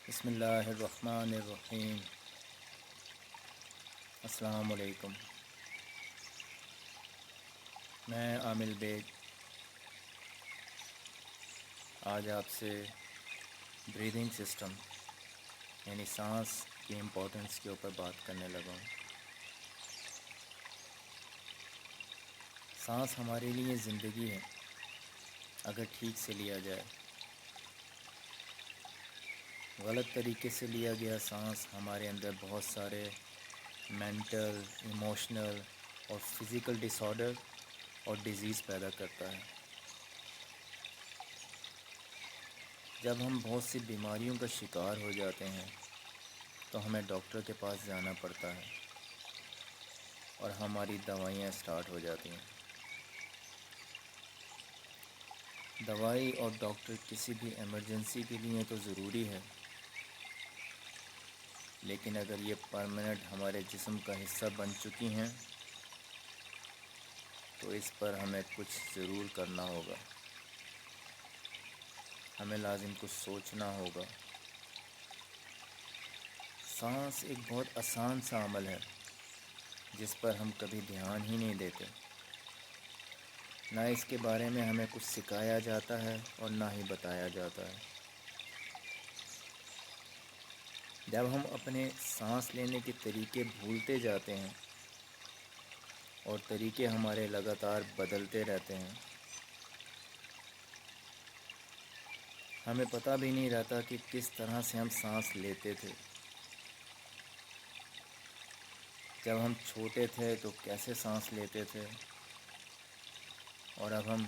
بسم اللہ الرحمن الرحیم۔ السلام علیکم۔ میں عامل بیگ آج آپ سے بریدنگ سسٹم یعنی سانس کی امپورٹنس کے اوپر بات کرنے لگا ہوں۔ سانس ہمارے لیے زندگی ہے اگر ٹھیک سے لیا جائے۔ غلط طریقے سے لیا گیا سانس ہمارے اندر بہت سارے مینٹل، ایموشنل اور فزیکل ڈس آرڈر اور ڈیزیز پیدا کرتا ہے۔ جب ہم بہت سی بیماریوں کا شکار ہو جاتے ہیں تو ہمیں ڈاکٹر کے پاس جانا پڑتا ہے اور ہماری دوائیاں سٹارٹ ہو جاتی ہیں۔ دوائی اور ڈاکٹر کسی بھی ایمرجنسی کے لیے تو ضروری ہے، لیکن اگر یہ پرماننٹ ہمارے جسم کا حصہ بن چکی ہیں تو اس پر ہمیں کچھ ضرور کرنا ہوگا۔ ہمیں لازم کچھ سوچنا ہوگا۔ سانس ایک بہت آسان سا عمل ہے جس پر ہم کبھی دھیان ہی نہیں دیتے۔ نہ اس کے بارے میں ہمیں کچھ سکھایا جاتا ہے اور نہ ہی بتایا جاتا ہے۔ جب ہم اپنے سانس لینے کے طریقے بھولتے جاتے ہیں اور طریقے ہمارے لگاتار بدلتے رہتے ہیں، ہمیں پتہ بھی نہیں رہتا کہ کس طرح سے ہم سانس لیتے تھے۔ جب ہم چھوٹے تھے تو کیسے سانس لیتے تھے اور اب ہم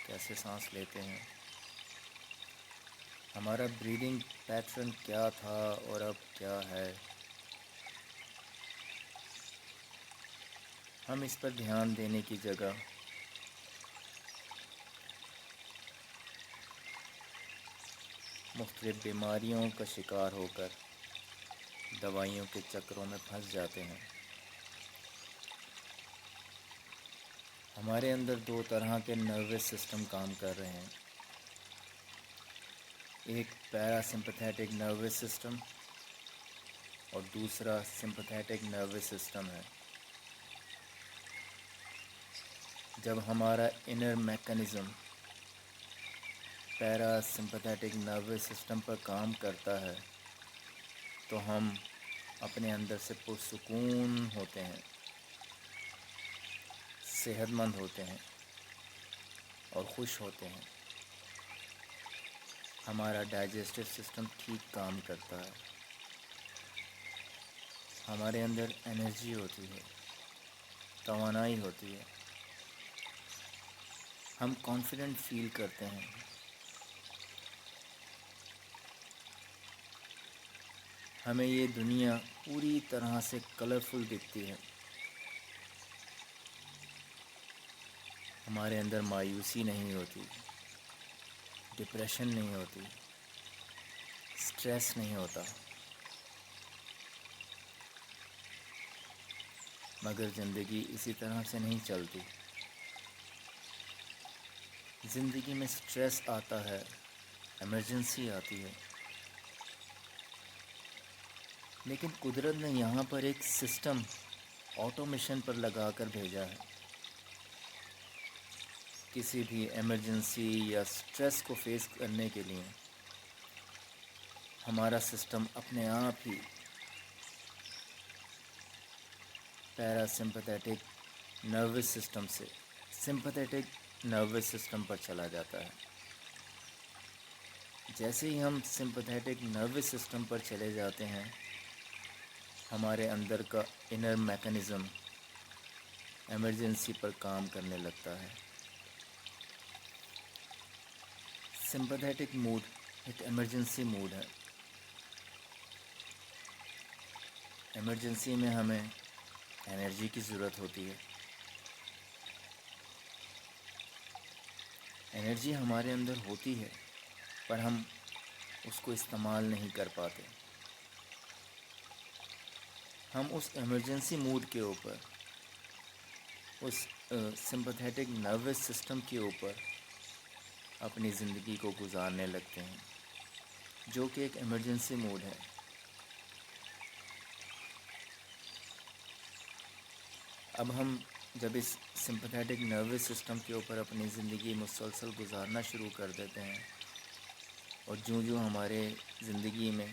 کیسے سانس لیتے ہیں۔ ہمارا بریدنگ پیٹرن کیا تھا اور اب کیا ہے، ہم اس پر دھیان دینے کی جگہ مختلف بیماریوں کا شکار ہو کر دوائیوں کے چکروں میں پھنس جاتے ہیں۔ ہمارے اندر دو طرح کے نروس سسٹم کام کر رہے ہیں، ایک پیرا سمپتھیٹک نروس سسٹم اور دوسرا سمپتھیٹک نروس سسٹم ہے۔ جب ہمارا انر میکانزم پیرا سمپتھیٹک نروس سسٹم پر کام کرتا ہے تو ہم اپنے اندر سے پرسکون ہوتے ہیں، صحت مند ہوتے ہیں اور خوش ہوتے ہیں۔ ہمارا ڈائجسٹو سسٹم ٹھیک کام کرتا ہے، ہمارے اندر انرجی ہوتی ہے، توانائی ہوتی ہے، ہم کانفیڈنٹ فیل کرتے ہیں۔ ہمیں یہ دنیا پوری طرح سے کلرفل دکھتی ہے۔ ہمارے اندر مایوسی نہیں ہوتی، ڈپریشن نہیں ہوتی، سٹریس نہیں ہوتا۔ مگر زندگی اسی طرح سے نہیں چلتی۔ زندگی میں سٹریس آتا ہے، ایمرجنسی آتی ہے، لیکن قدرت نے یہاں پر ایک سسٹم آٹومیشن پر لگا کر بھیجا ہے۔ کسی بھی ایمرجنسی یا سٹریس کو فیس کرنے کے لیے ہمارا سسٹم اپنے آپ ہی پیرا سمپتھیٹک نروس سسٹم سے سمپتھیٹک نروس سسٹم پر چلا جاتا ہے۔ جیسے ہی ہم سمپتھیٹک نروس سسٹم پر چلے جاتے ہیں، ہمارے اندر کا انر میکانزم ایمرجنسی پر کام کرنے لگتا ہے۔ سمپتھیٹک موڈ ایک ایمرجنسی موڈ ہے۔ ایمرجنسی میں ہمیں انرجی کی ضرورت ہوتی ہے۔ انرجی ہمارے اندر ہوتی ہے پر ہم اس کو استعمال نہیں کر پاتے۔ ہم اس ایمرجنسی موڈ کے اوپر، اس سمپتھیٹک نروس سسٹم کے اوپر اپنی زندگی کو گزارنے لگتے ہیں۔ جو کہ ایک ایمرجنسی موڈ ہے۔ اب ہم جب اس سمپتھیٹک نروس سسٹم کے اوپر اپنی زندگی مسلسل گزارنا شروع کر دیتے ہیں، اور جو ہمارے زندگی میں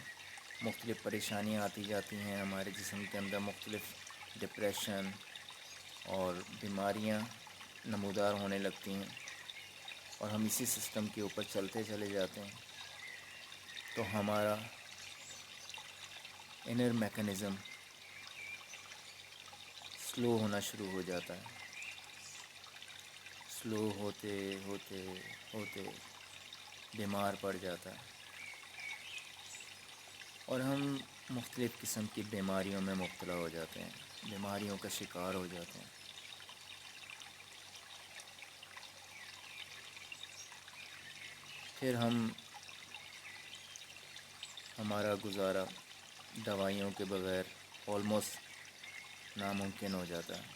مختلف پریشانیاں آتی جاتی ہیں، ہمارے جسم کے اندر مختلف ڈپریشن اور بیماریاں نمودار ہونے لگتی ہیں، اور ہم اسی سسٹم کے اوپر چلتے چلے جاتے ہیں، تو ہمارا انر میکانزم سلو ہونا شروع ہو جاتا ہے۔ سلو ہوتے ہوتے ہوتے بیمار پڑ جاتا ہے، اور ہم مختلف قسم کی بیماریوں میں مبتلا ہو جاتے ہیں، بیماریوں کا شکار ہو جاتے ہیں۔ پھر ہمارا گزارا دوائیوں کے بغیر آلموسٹ ناممکن ہو جاتا ہے۔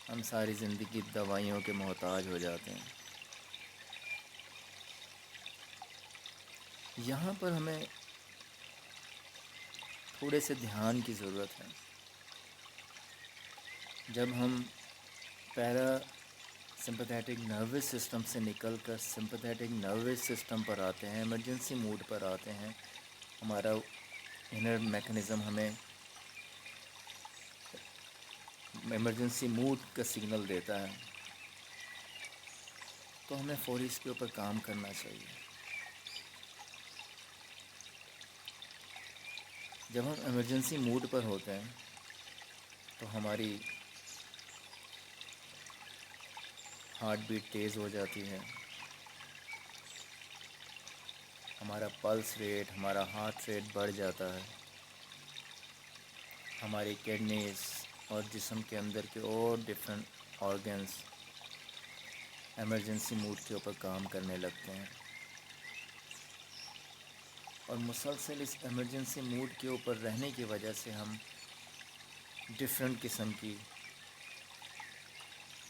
ہم ساری زندگی دوائیوں کے محتاج ہو جاتے ہیں۔ یہاں پر ہمیں تھوڑے سے دھیان کی ضرورت ہے۔ جب ہم پیرا سمپتھیٹک نروس سسٹم سے نکل کر سمپتھیٹک نروس سسٹم پر آتے ہیں، ایمرجنسی موڈ پر آتے ہیں، ہمارا انر میکانزم ہمیں ایمرجنسی موڈ کا سگنل دیتا ہے، تو ہمیں فوری اس کے اوپر کام کرنا چاہیے۔ جب ہم ایمرجنسی موڈ پر ہوتے ہیں تو ہماری ہارٹ بیٹ تیز ہو جاتی ہے، ہمارا پلس ریٹ، ہمارا ہارٹ ریٹ بڑھ جاتا ہے، ہماری کڈنیز اور جسم کے اندر کے اور ڈفرینٹ آرگنز ایمرجنسی موڈ کے اوپر کام کرنے لگتے ہیں، اور مسلسل اس ایمرجنسی موڈ کے اوپر رہنے کی وجہ سے ہم ڈفرینٹ قسم کی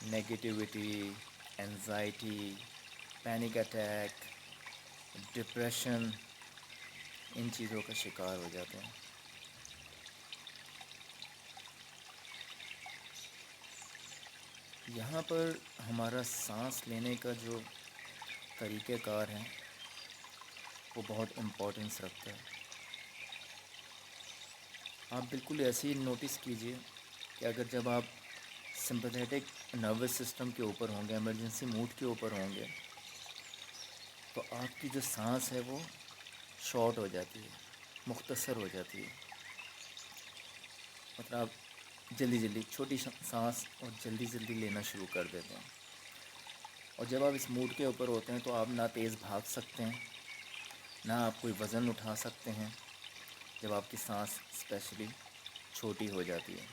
negativity, anxiety, panic attack, depression, ان چیزوں کا شکار ہو جاتے ہیں۔ یہاں پر ہمارا سانس لینے کا جو طریقہ کار ہے وہ بہت امپورٹنس رکھتا ہے۔ آپ بالکل ایسے ہی نوٹس کیجئے کہ اگر جب آپ سمپتھیٹک نروس سسٹم کے اوپر ہوں گے، ایمرجنسی موڈ کے اوپر ہوں گے، تو آپ کی جو سانس ہے وہ شارٹ ہو جاتی ہے، مختصر ہو جاتی ہے، مطلب آپ جلدی چھوٹی سانس اور جلدی لینا شروع کر دیتے ہیں۔ اور جب آپ اس موڈ کے اوپر ہوتے ہیں تو آپ نہ تیز بھاگ سکتے ہیں، نہ آپ کوئی وزن اٹھا سکتے ہیں، جب آپ کی سانس اسپیشلی چھوٹی ہو جاتی ہے۔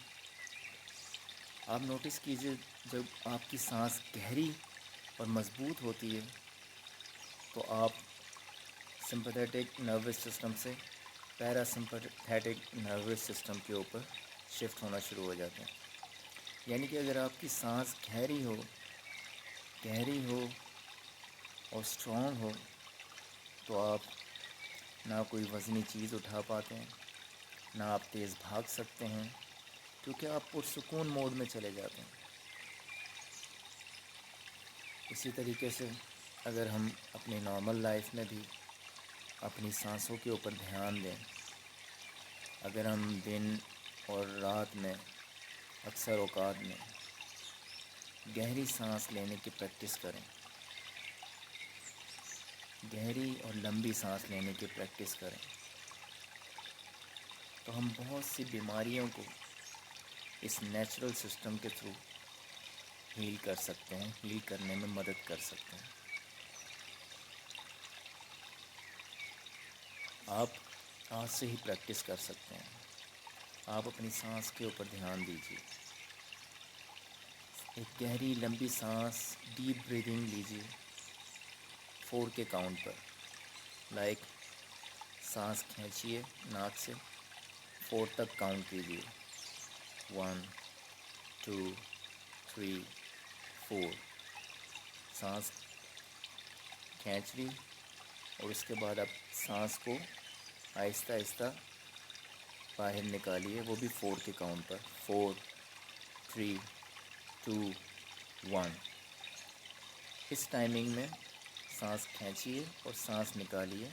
آپ نوٹس کیجئے جب آپ کی سانس گہری اور مضبوط ہوتی ہے تو آپ سمپتھیٹک نروس سسٹم سے پیرا سمپتھیٹک نروس سسٹم کے اوپر شفٹ ہونا شروع ہو جاتے ہیں۔ یعنی کہ اگر آپ کی سانس گہری ہو اور اسٹرانگ ہو تو آپ نہ کوئی وزنی چیز اٹھا پاتے ہیں، نہ آپ تیز بھاگ سکتے ہیں، کیونکہ آپ پرسکون موڈ میں چلے جاتے ہیں۔ اسی طریقے سے اگر ہم اپنی نارمل لائف میں بھی اپنی سانسوں کے اوپر دھیان دیں، اگر ہم دن اور رات میں اکثر اوقات میں گہری سانس لینے کی پریکٹس کریں، گہری اور لمبی سانس لینے کی پریکٹس کریں، تو ہم بہت سی بیماریوں کو اس نیچرل سسٹم کے تھرو ہیل کر سکتے ہیں، ہیل کرنے میں مدد کر سکتے ہیں۔ آپ آج سے ہی پریکٹس کر سکتے ہیں۔ آپ اپنی سانس کے اوپر دھیان دیجیے، ایک گہری لمبی سانس، ڈیپ بریدنگ لیجیے 4 کے کاؤنٹ پر، لائک سانس کھینچیے ناک سے، 4 تک کاؤنٹ کیجیے، 1 2 3 4، سانس کھینچ لی، اور اس کے بعد آپ سانس کو آہستہ آہستہ باہر نکالیے، وہ بھی 4 کے کاؤنٹ پر۔ 4 3 2 1۔ اس ٹائمنگ میں سانس کھینچیے اور سانس نکالیے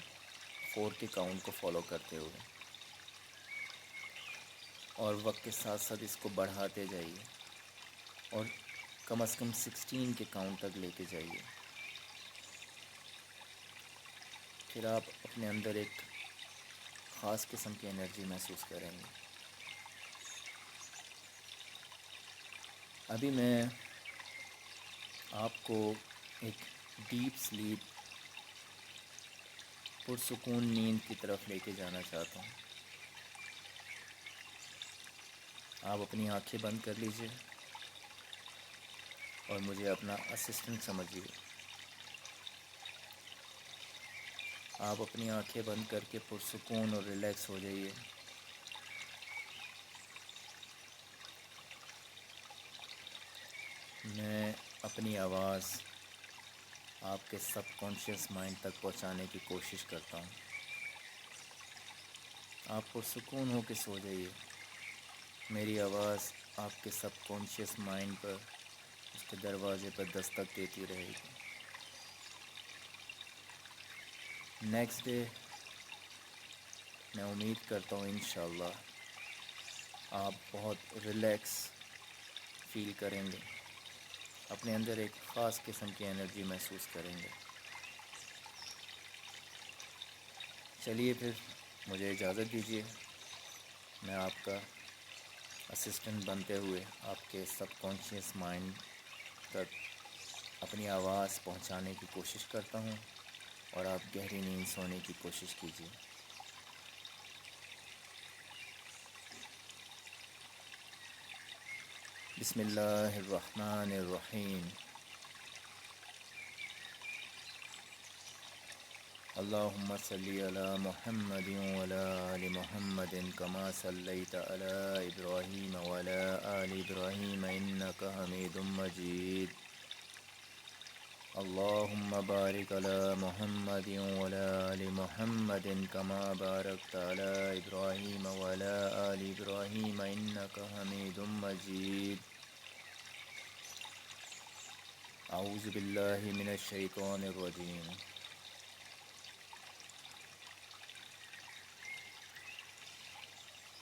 4 کے کاؤنٹ کو فالو کرتے ہوئے، اور وقت کے ساتھ ساتھ اس کو بڑھاتے جائیے اور کم از کم 16 کے کاؤنٹ تک لے کے جائیے۔ پھر آپ اپنے اندر ایک خاص قسم کی انرجی محسوس کریں گے۔ ابھی میں آپ کو ایک ڈیپ سلیپ، پرسکون نیند کی طرف لے کے جانا چاہتا ہوں۔ آپ اپنی آنکھیں بند کر لیجئے اور مجھے اپنا اسسٹنٹ سمجھیے۔ آپ اپنی آنکھیں بند کر کے پرسکون اور ریلیکس ہو جائیے۔ میں اپنی آواز آپ کے سب کانشیس مائنڈ تک پہنچانے کی کوشش کرتا ہوں۔ آپ پرسکون ہو کے سو جائیے، میری آواز آپ کے سب کانشیس مائنڈ پر، اس کے دروازے پر دستک دیتی رہے گی۔ نیکسٹ ڈے میں امید کرتا ہوں انشاءاللہ آپ بہت ریلیکس فیل کریں گے، اپنے اندر ایک خاص قسم کی انرجی محسوس کریں گے۔ چلیے پھر مجھے اجازت دیجیے، میں آپ کا اسسٹنٹ بنتے ہوئے آپ کے سب کانشیس مائنڈ تک اپنی آواز پہنچانے کی کوشش کرتا ہوں، اور آپ گہری نیند سونے کی کوشش کیجیے۔ بسم اللہ الرحمن الرحیم۔ اللہم صلی علی محمد وعلی آل محمد کما صلیت علی ابراہیم وعلی آل ابراہیم انک حمید مجید۔ اللہم بارک علی محمد وعلی آل محمد کما بارکت علی ابراہیم وعلی آل ابراہیم انک حمید مجید۔ اعوذ باللہ من الشیطان الرجیم۔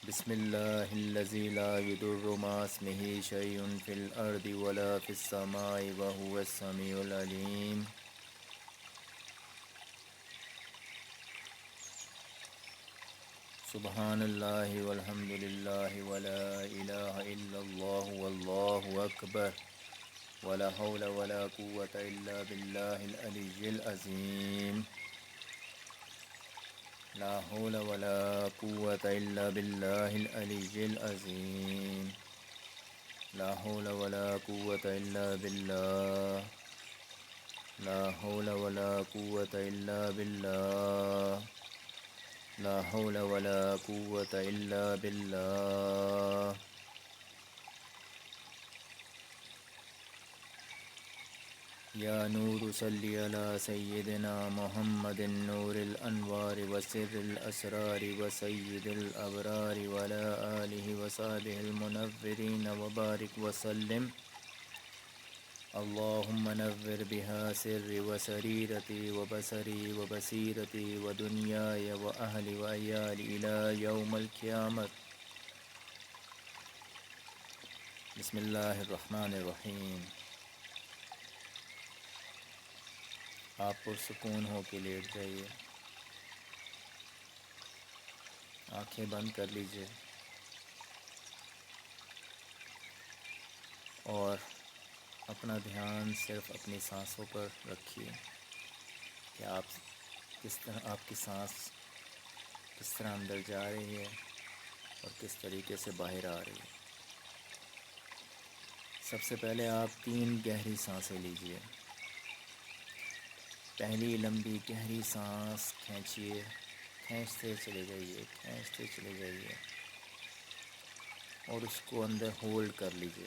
بسم اللہ الذی لا یضر مع اسمہ شیء فی الارض ولا فی السماء وهو السمیع العلیم۔ سبحان اللہ والحمد للہ ولا الہ الا اللہ واللہ اکبر ولا حول ولا قوة الا باللہ العلی العظیم۔ لا حول ولا قوة الا باللہ العلی العظیم۔ لا حول ولا قوة الا باللہ۔ لا حول ولا قوة الا باللہ۔ لا حول ولا قوة الا باللہ۔ یا نور صلی علی سیدنا محمد نور الانوار وسر الاسرار وسید الابرار وعلی آلہ وصحبہ المنورین وبارک وسلم۔ اللہم نور بہا سری وسریرتی وبصری وبصیرتی ودنیای واہلی وعیالی الی یوم القیامت۔ بسم اللہ الرحمن الرحیم۔ آپ پرسکون ہو کے لیٹ جائیے، آنکھیں بند کر لیجیے اور اپنا دھیان صرف اپنی سانسوں پر رکھیے کہ آپ کی سانس کس طرح اندر جا رہی ہے اور کس طریقے سے باہر آ رہی ہے۔ سب سے پہلے آپ 3 گہری سانسیں لیجیے۔ پہلی لمبی گہری سانس کھینچیے، کھینچتے چلے جائیے، کھینچتے چلے جائیے اور اس کو اندر ہولڈ کر لیجیے۔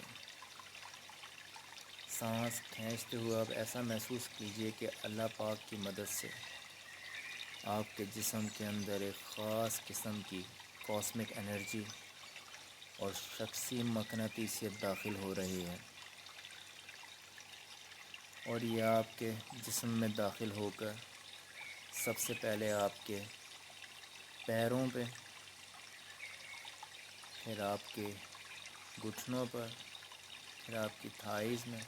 سانس کھینچتے ہوئے آپ ایسا محسوس کیجیے کہ اللہ پاک کی مدد سے آپ کے جسم کے اندر ایک خاص قسم کی کاسمک انرجی اور شخصی مقناطیسیت داخل ہو رہی ہے، اور یہ آپ کے جسم میں داخل ہو کر سب سے پہلے آپ کے پیروں پہ، پھر آپ کے گھٹنوں پر، پھر آپ کی تھائز میں،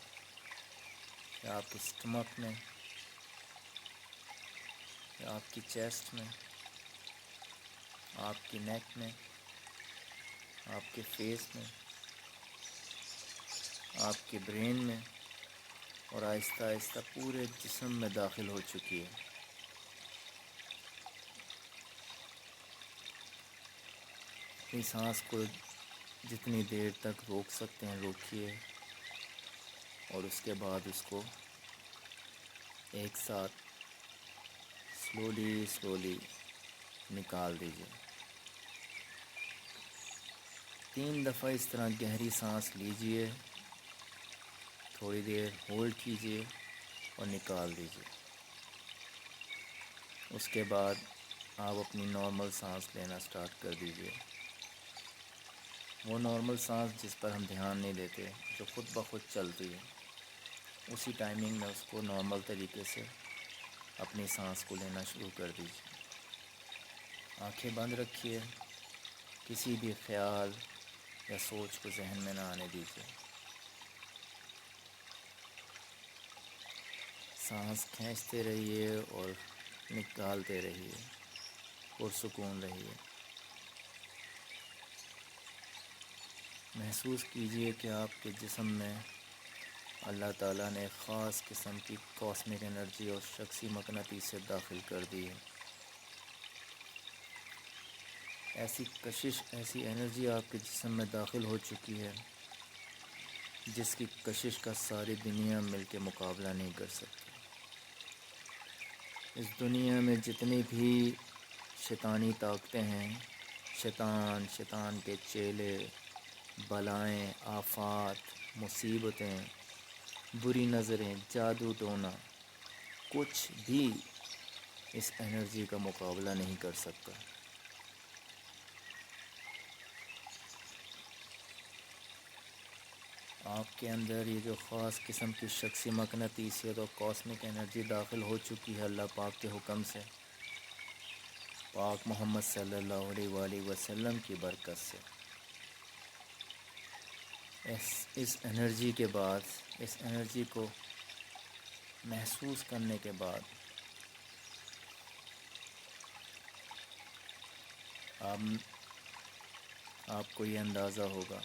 پھر آپ کے اسٹمک میں، پھر آپ کی چیسٹ میں، آپ کی نیک میں، آپ کے فیس میں، آپ کے برین میں، اور آہستہ آہستہ پورے جسم میں داخل ہو چکی ہے۔ اپنی سانس کو جتنی دیر تک روک سکتے ہیں روکیے، اور اس کے بعد اس کو ایک ساتھ سلولی نکال دیجیے۔ 3 دفعہ اس طرح گہری سانس لیجیے، تھوڑی دیر ہولڈ کیجیے اور نکال دیجیے۔ اس کے بعد آپ اپنی نارمل سانس لینا سٹارٹ کر دیجیے، وہ نارمل سانس جس پر ہم دھیان نہیں دیتے، جو خود بخود چلتی ہے، اسی ٹائمنگ میں اس کو نارمل طریقے سے اپنی سانس کو لینا شروع کر دیجیے۔ آنکھیں بند رکھیے، کسی بھی خیال یا سوچ کو ذہن میں نہ آنے دیجیے۔ سانس کھینچتے رہیے اور نکالتے رہیے، پرسکون رہیے۔ محسوس کیجیے کہ آپ کے جسم میں اللہ تعالیٰ نے ایک خاص قسم کی کاسمک انرجی اور شخصی مقناطیسیت داخل کر دی ہے۔ ایسی کشش، ایسی انرجی آپ کے جسم میں داخل ہو چکی ہے جس کی کشش کا ساری دنیا مل کے مقابلہ نہیں کر سکتی۔ اس دنیا میں جتنی بھی شیطانی طاقتیں ہیں، شیطان کے چیلے، بلائیں، آفات، مصیبتیں، بری نظریں، جادو ٹونا، کچھ بھی اس انرجی کا مقابلہ نہیں کر سکتا۔ آپ کے اندر یہ جو خاص قسم کی شخصی مقناطیسیت اور کاسمک انرجی داخل ہو چکی ہے اللہ پاک کے حکم سے، پاک محمد صلی اللہ علیہ وآلہ وسلم کی برکت سے، اس انرجی کے بعد، اس انرجی کو محسوس کرنے کے بعد آپ کو یہ اندازہ ہوگا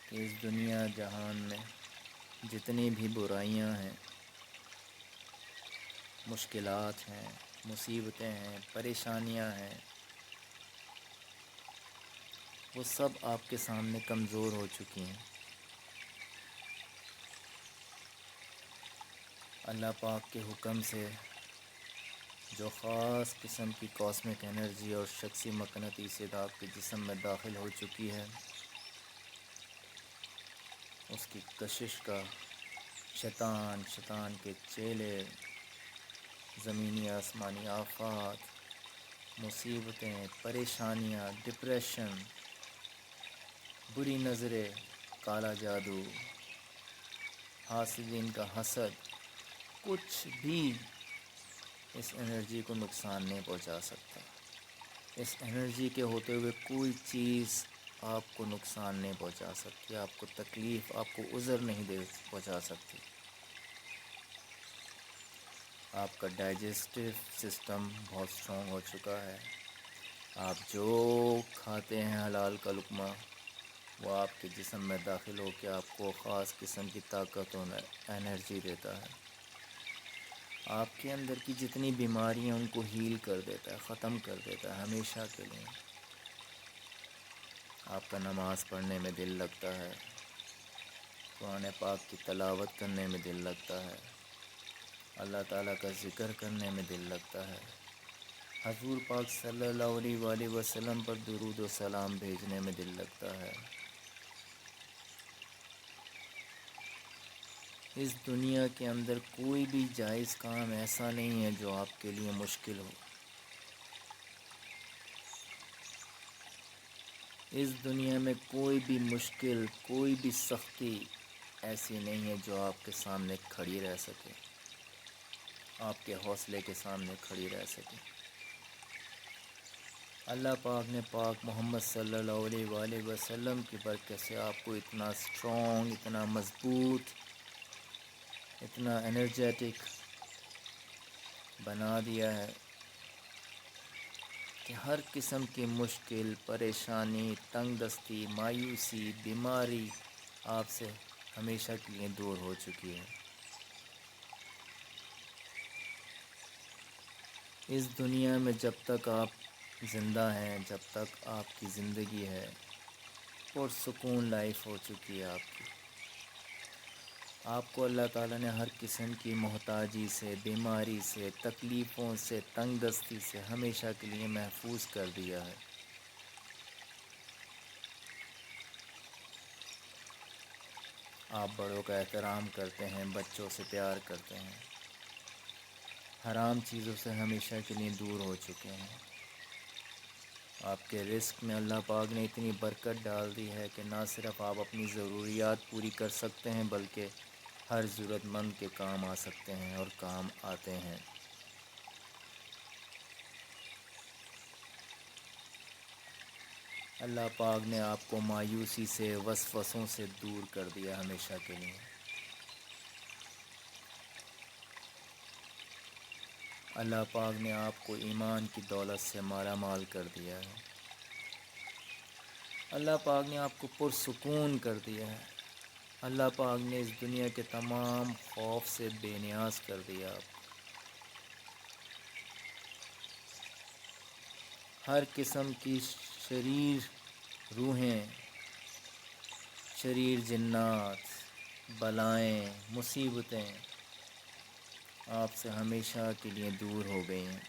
کہ اس دنیا جہان میں جتنی بھی برائیاں ہیں، مشکلات ہیں، مصیبتیں ہیں، پریشانیاں ہیں، وہ سب آپ کے سامنے کمزور ہو چکی ہیں۔ اللہ پاک کے حکم سے جو خاص قسم کی کاسمک انرجی اور شخصی مقناطیسیت آپ کے جسم میں داخل ہو چکی ہے، اس کی کشش کا شیطان کے چیلے، زمینی آسمانی آفات، مصیبتیں، پریشانیاں، ڈپریشن، بری نظریں، کالا جادو، حاسدین کا حسد، کچھ بھی اس انرجی کو نقصان نہیں پہنچا سکتا۔ اس انرجی کے ہوتے ہوئے کوئی چیز آپ کو نقصان نہیں پہنچا سکتی، آپ کو تکلیف، آپ کو عذر نہیں پہنچا سکتی۔ آپ کا ڈائجسٹیو سسٹم بہت اسٹرانگ ہو چکا ہے۔ آپ جو کھاتے ہیں حلال کا لقمہ، وہ آپ کے جسم میں داخل ہو کے آپ کو خاص قسم کی طاقت اور انرجی دیتا ہے۔ آپ کے اندر کی جتنی بیماریاں ان کو ہیل کر دیتا ہے، ختم کر دیتا ہے ہمیشہ کے لیے۔ آپ کا نماز پڑھنے میں دل لگتا ہے، قرآن پاک کی تلاوت کرنے میں دل لگتا ہے، اللہ تعالیٰ کا ذکر کرنے میں دل لگتا ہے، حضور پاک صلی اللہ علیہ وآلہ وسلم پر درود و سلام بھیجنے میں دل لگتا ہے۔ اس دنیا کے اندر کوئی بھی جائز کام ایسا نہیں ہے جو آپ کے لیے مشکل ہو۔ اس دنیا میں کوئی بھی مشکل، کوئی بھی سختی ایسی نہیں ہے جو آپ کے سامنے کھڑی رہ سکے، آپ کے حوصلے کے سامنے کھڑی رہ سکے۔ اللہ پاک نے پاک محمد صلی اللہ علیہ وآلہ وسلم کی برکت سے آپ کو اتنا اسٹرانگ، اتنا مضبوط، اتنا انرجیٹک بنا دیا ہے کہ ہر قسم کی مشکل، پریشانی، تنگ دستی، مایوسی، بیماری آپ سے ہمیشہ کے لیے دور ہو چکی ہے۔ اس دنیا میں جب تک آپ زندہ ہیں، جب تک آپ کی زندگی ہے، پرسکون لائف ہو چکی ہے آپ کی۔ آپ کو اللہ تعالیٰ نے ہر قسم کی محتاجی سے، بیماری سے، تکلیفوں سے، تنگ دستی سے ہمیشہ کے لیے محفوظ کر دیا ہے۔ آپ بڑوں کا احترام کرتے ہیں، بچوں سے پیار کرتے ہیں، حرام چیزوں سے ہمیشہ کے لیے دور ہو چکے ہیں۔ آپ کے رزق میں اللہ پاک نے اتنی برکت ڈال دی ہے کہ نہ صرف آپ اپنی ضروریات پوری کر سکتے ہیں بلکہ ہر ضرورت مند کے کام آ سکتے ہیں اور کام آتے ہیں۔ اللہ پاک نے آپ کو مایوسی سے، وسوسوں سے دور کر دیا ہمیشہ کے لیے۔ اللہ پاک نے آپ کو ایمان کی دولت سے مالا مال کر دیا ہے۔ اللہ پاک نے آپ کو پرسکون کر دیا ہے۔ اللہ پاک نے اس دنیا کے تمام خوف سے بے نیاز کر دیا آپ کو۔ ہر قسم کی شریر روحیں، شریر جنات، بلائیں، مصیبتیں آپ سے ہمیشہ کے لیے دور ہو گئی ہیں۔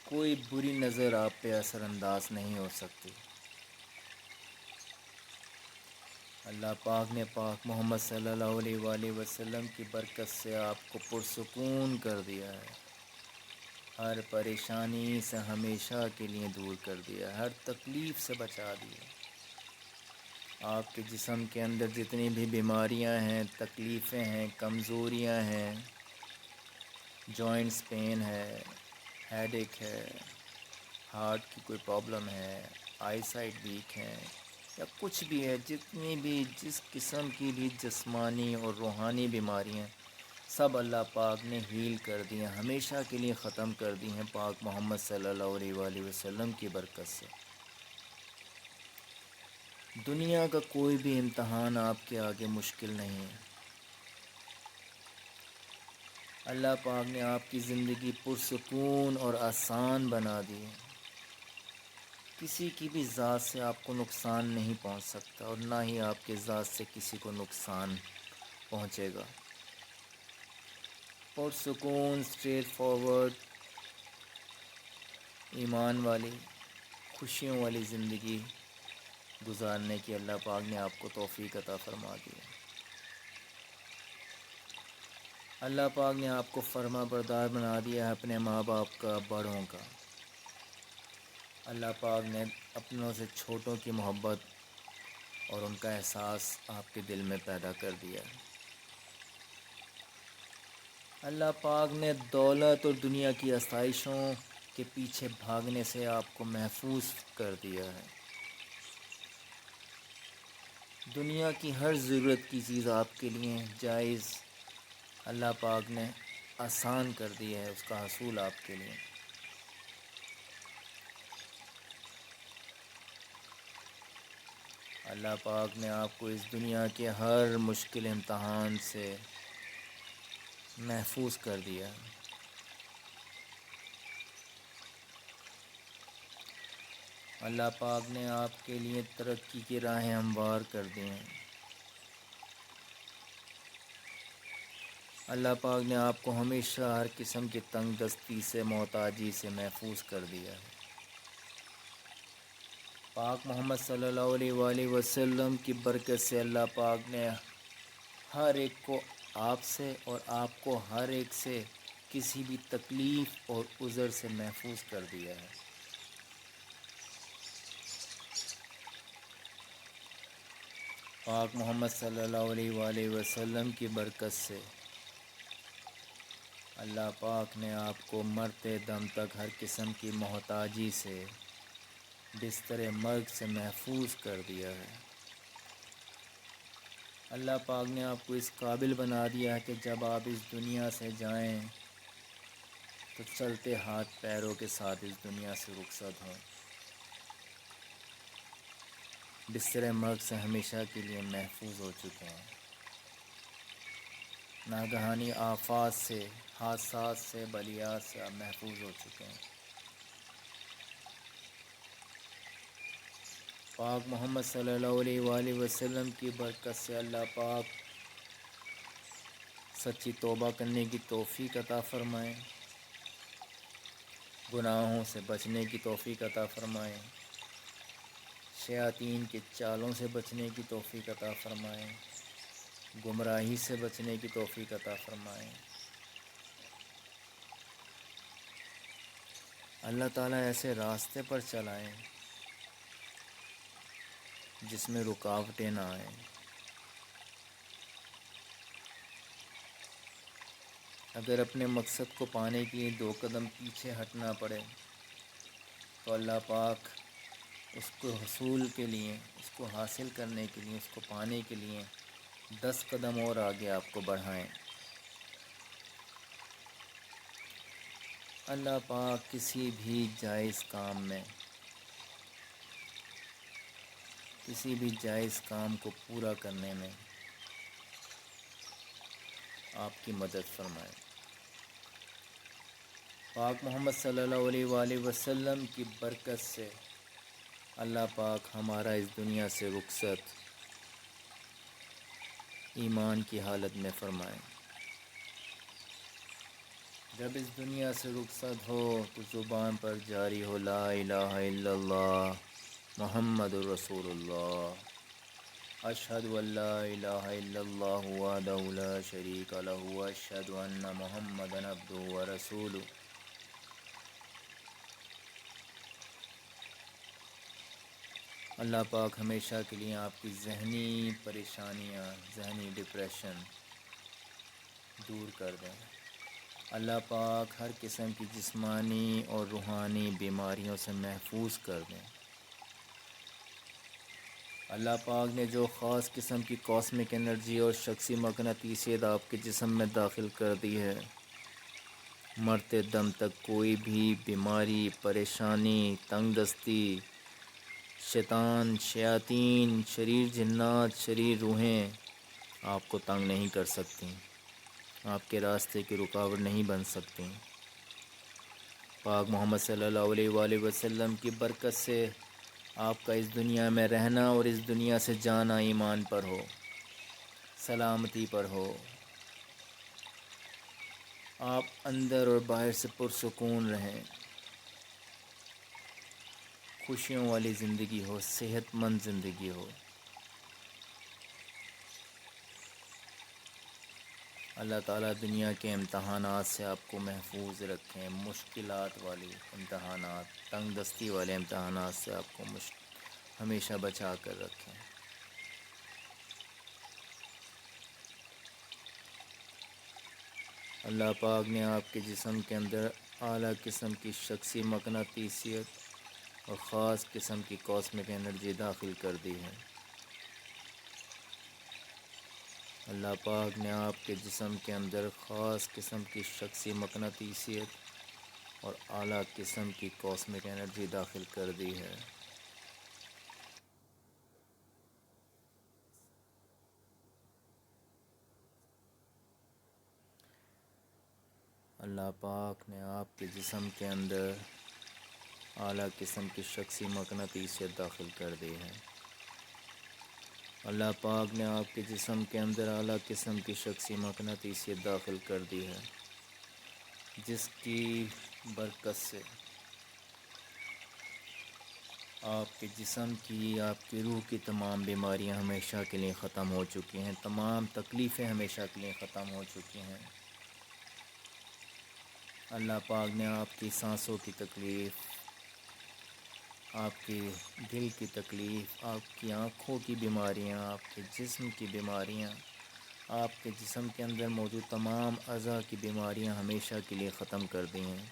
کوئی بری نظر آپ پہ اثر انداز نہیں ہو سکتی۔ اللہ پاک نے پاک محمد صلی اللہ علیہ وآلہ وسلم کی برکت سے آپ کو پرسکون کر دیا ہے، ہر پریشانی سے ہمیشہ کے لیے دور کر دیا، ہر تکلیف سے بچا دیا۔ آپ کے جسم کے اندر جتنی بھی بیماریاں ہیں، تکلیفیں ہیں، کمزوریاں ہیں، جوائنٹس پین ہے، ہیڈ ایک ہے، ہارٹ کی کوئی پرابلم ہے، آئی سائٹ ویک ہے یا کچھ بھی ہے، جتنی بھی جس قسم کی بھی جسمانی اور روحانی بیماریاں، سب اللہ پاک نے ہیل کر دی ہیں، ہمیشہ کے لیے ختم کر دی ہیں پاک محمد صلی اللہ علیہ وآلہ وسلم کی برکت سے۔ دنیا کا کوئی بھی امتحان آپ کے آگے مشکل نہیں ہے۔ اللہ پاک نے آپ کی زندگی پرسکون اور آسان بنا دی ہے۔ کسی کی بھی ذات سے آپ کو نقصان نہیں پہنچ سکتا اور نہ ہی آپ کے ذات سے کسی کو نقصان پہنچے گا۔ پرسکون، اسٹریٹ فارورڈ، ایمان والی، خوشیوں والی زندگی گزارنے کی اللہ پاک نے آپ کو توفیق عطا فرما دی ہے۔ اللہ پاک نے آپ کو فرما بردار بنا دیا ہے اپنے ماں باپ کا، بڑوں کا۔ اللہ پاک نے اپنوں سے چھوٹوں کی محبت اور ان کا احساس آپ کے دل میں پیدا کر دیا ہے۔ اللہ پاک نے دولت اور دنیا کی آسائشوں کے پیچھے بھاگنے سے آپ کو محفوظ کر دیا ہے۔ دنیا کی ہر ضرورت کی چیز آپ کے لیے جائز اللہ پاک نے آسان کر دیا ہے، اس کا حصول آپ کے لیے۔ اللہ پاک نے آپ کو اس دنیا کے ہر مشکل امتحان سے محفوظ کر دیا ہے۔ اللہ پاک نے آپ کے لیے ترقی کی راہیں ہموار کر دی ہیں۔ اللہ پاک نے آپ کو ہمیشہ ہر قسم کی تنگ دستی سے، محتاجی سے محفوظ کر دیا ہے۔ پاک محمد صلی اللہ علیہ وآلہ وسلم کی برکت سے اللہ پاک نے ہر ایک کو آپ سے اور آپ کو ہر ایک سے کسی بھی تکلیف اور عذر سے محفوظ کر دیا ہے۔ پاک محمد صلی اللہ علیہ وآلہ وسلم کی برکت سے اللہ پاک نے آپ کو مرتے دم تک ہر قسم کی محتاجی سے، بستر مرگ سے محفوظ کر دیا ہے۔ اللہ پاک نے آپ کو اس قابل بنا دیا ہے کہ جب آپ اس دنیا سے جائیں تو چلتے ہاتھ پیروں کے ساتھ اس دنیا سے رخصت ہوں، بستر مرگ سے ہمیشہ کے لیے محفوظ ہو چکے ہیں، ناگہانی آفات سے، حادثات سے، بلیات سے آپ محفوظ ہو چکے ہیں۔ پاک محمد صلی اللہ علیہ وآلہ وسلم کی برکت سے اللہ پاک سچی توبہ کرنے کی توفیق عطا فرمائیں، گناہوں سے بچنے کی توفیق عطا فرمائیں، شیاطین کے چالوں سے بچنے کی توفیق عطا فرمائیں، گمراہی سے بچنے کی توفیق عطا فرمائیں۔ اللہ تعالیٰ ایسے راستے پر چلائیں جس میں رکاوٹیں نہ آئیں۔ اگر اپنے مقصد کو پانے کے لیے 2 قدم پیچھے ہٹنا پڑے تو اللہ پاک اس کو حصول کے لیے، اس کو حاصل کرنے کے لیے، اس کو پانے کے لیے 10 قدم اور آگے آپ کو بڑھائیں۔ اللہ پاک کسی بھی جائز کام میں، کسی بھی جائز کام کو پورا کرنے میں آپ کی مدد فرمائے۔ پاک محمد صلی اللہ علیہ وآلہ وسلم کی برکت سے اللہ پاک ہمارا اس دنیا سے رخصت ایمان کی حالت میں فرمائے۔ جب اس دنیا سے رخصت ہو تو زبان پر جاری ہو لا الہ الا اللہ محمد الرسول اللہ، اشہد ان لا الہ الا اللہ وحدہ لا شریک لہ اشہد ان محمدا عبدہ ورسولہ۔ اللہ پاک ہمیشہ کے لیے آپ کی ذہنی پریشانیاں، ذہنی ڈپریشن دور کر دیں۔ اللہ پاک ہر قسم کی جسمانی اور روحانی بیماریوں سے محفوظ کر دیں۔ اللہ پاک نے جو خاص قسم کی کاسمک انرجی اور شخصی مقناطیسیت آپ کے جسم میں داخل کر دی ہے، مرتے دم تک کوئی بھی بیماری، پریشانی، تنگ دستی، شیطان، شیاطین، شریر جنات، شریر روحیں آپ کو تنگ نہیں کر سکتی، آپ کے راستے کی رکاوٹ نہیں بن سکتی۔ پاک محمد صلی اللہ علیہ وآلہ وسلم کی برکت سے آپ کا اس دنیا میں رہنا اور اس دنیا سے جانا ایمان پر ہو، سلامتی پر ہو، آپ اندر اور باہر سے پرسکون رہیں، خوشیوں والی زندگی ہو، صحت مند زندگی ہو۔ اللہ تعالیٰ دنیا کے امتحانات سے آپ کو محفوظ رکھیں، مشکلات والی امتحانات، تنگ دستی والے امتحانات سے آپ کو ہمیشہ بچا کر رکھیں۔ اللہ پاک نے آپ کے جسم کے اندر اعلیٰ قسم کی شخصی مقناطیسیت اور خاص قسم کی کاسمک انرجی داخل کر دی ہے۔ اللہ پاک نے آپ کے جسم کے اندر خاص قسم کی شخصی مقناطیسیت اور اعلیٰ قسم کی کاسمک انرجی داخل کر دی ہے۔ اللہ پاک نے آپ کے جسم کے اندر اعلیٰ قسم کی شخصی مقناطیسیت داخل کر دی ہے۔ اللہ پاک نے آپ کے جسم کے اندر اعلیٰ قسم کی شخصی مقناطیسیت داخل کر دی ہے، جس کی برکت سے آپ کے جسم کی، آپ کی روح کی تمام بیماریاں ہمیشہ کے لیے ختم ہو چکی ہیں، تمام تکلیفیں ہمیشہ کے لیے ختم ہو چکی ہیں۔ اللہ پاک نے آپ کی سانسوں کی تکلیف، آپ کے دل کی تکلیف، آپ کی آنکھوں کی بیماریاں، آپ کے جسم کی بیماریاں، آپ کے جسم کے اندر موجود تمام اعضاء کی بیماریاں ہمیشہ کے لیے ختم کر دی ہیں۔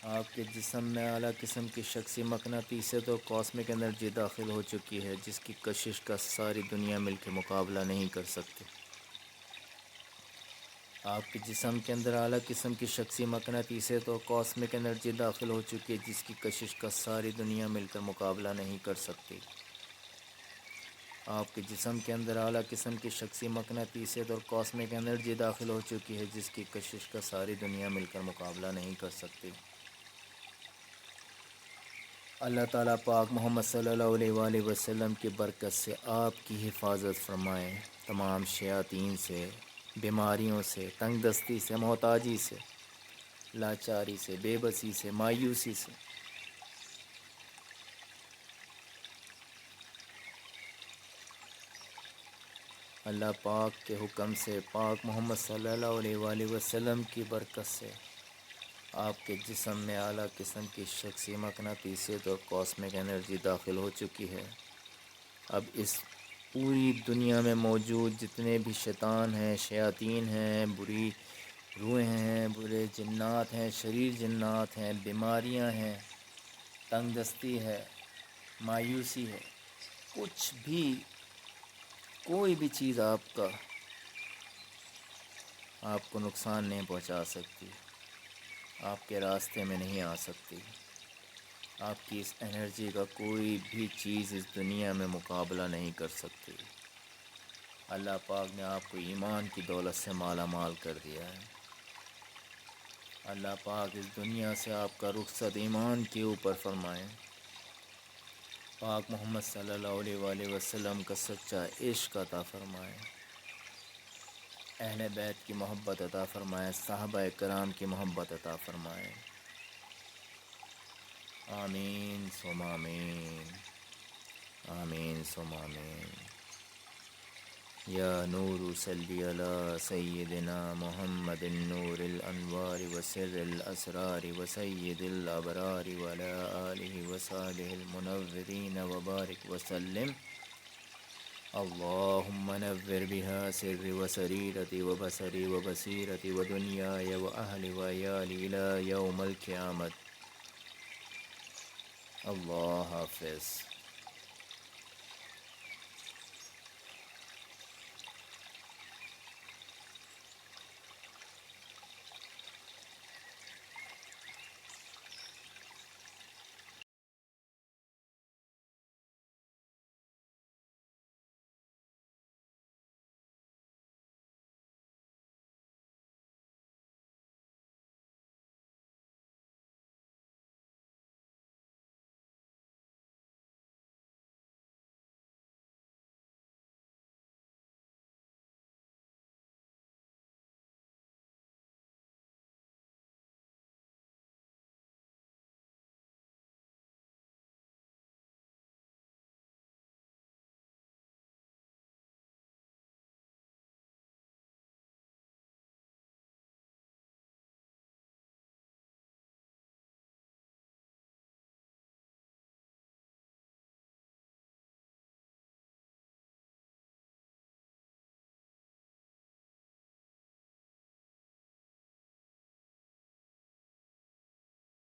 آپ کے جسم میں اعلیٰ قسم کی شخصی مقناطیسیت اور کاسمک انرجی داخل ہو چکی ہے، جس کی کشش کا ساری دنیا مل کے مقابلہ نہیں کر سکتی۔ آپ کے جسم کے اندر اعلیٰ قسم کی شخصی مقناطیسیت اور کاسمک انرجی داخل ہو چکی ہے، جس کی کشش کا ساری دنیا مل کر مقابلہ نہیں کر سکتی۔ آپ کے جسم کے اندر اعلیٰ قسم کی شخصی مقناطیسیت اور کاسمک انرجی داخل ہو چکی ہے، جس کی کشش کا ساری دنیا مل کر مقابلہ نہیں کر سکتی۔ اللہ تعالیٰ پاک محمد صلی اللہ علیہ وآلہ وسلم کی برکت سے آپ کی حفاظت فرمائے، تمام شیاطین سے، بیماریوں سے، تنگ دستی سے، محتاجی سے، لاچاری سے، بے بسی سے، مایوسی سے۔ اللہ پاک کے حکم سے، پاک محمد صلی اللہ علیہ وآلہ وسلم کی برکت سے آپ کے جسم میں اعلیٰ قسم کی شخصی مقناطیسیت اور کاسمک انرجی داخل ہو چکی ہے۔ اب اس پوری دنیا میں موجود جتنے بھی شیطان ہیں، شیاطین ہیں، بری روحیں ہیں، برے جنات ہیں، شریر جنات ہیں، بیماریاں ہیں، تنگ دستی ہے، مایوسی ہے، کچھ بھی، کوئی بھی چیز آپ کو نقصان نہیں پہنچا سکتی، آپ کے راستے میں نہیں آ سکتی۔ آپ کی اس انرجی کا کوئی بھی چیز اس دنیا میں مقابلہ نہیں کر سکتی۔ اللہ پاک نے آپ کو ایمان کی دولت سے مالا مال کر دیا ہے۔ اللہ پاک اس دنیا سے آپ کا رخصت ایمان کے اوپر فرمائے۔ پاک محمد صلی اللہ علیہ وآلہ وسلم کا سچا عشق عطا فرمائے، اہل بیت کی محبت عطا فرمائے، صحابہ کرام کی محبت عطا فرمائے۔ آمین ثم آمین، آمین ثم آمین۔ یا نور صلی علی سیدنا محمد النور الانوار وسر الاسرار وسید الابرار وعلی آلہ وصحبہ المنورین وبارک وسلم۔ اللہم نور بها سر وسریرتی وبصری وبصیرتی ودنیای واہلی وعیالی الی یوم القیامت۔ اللہ حافظ۔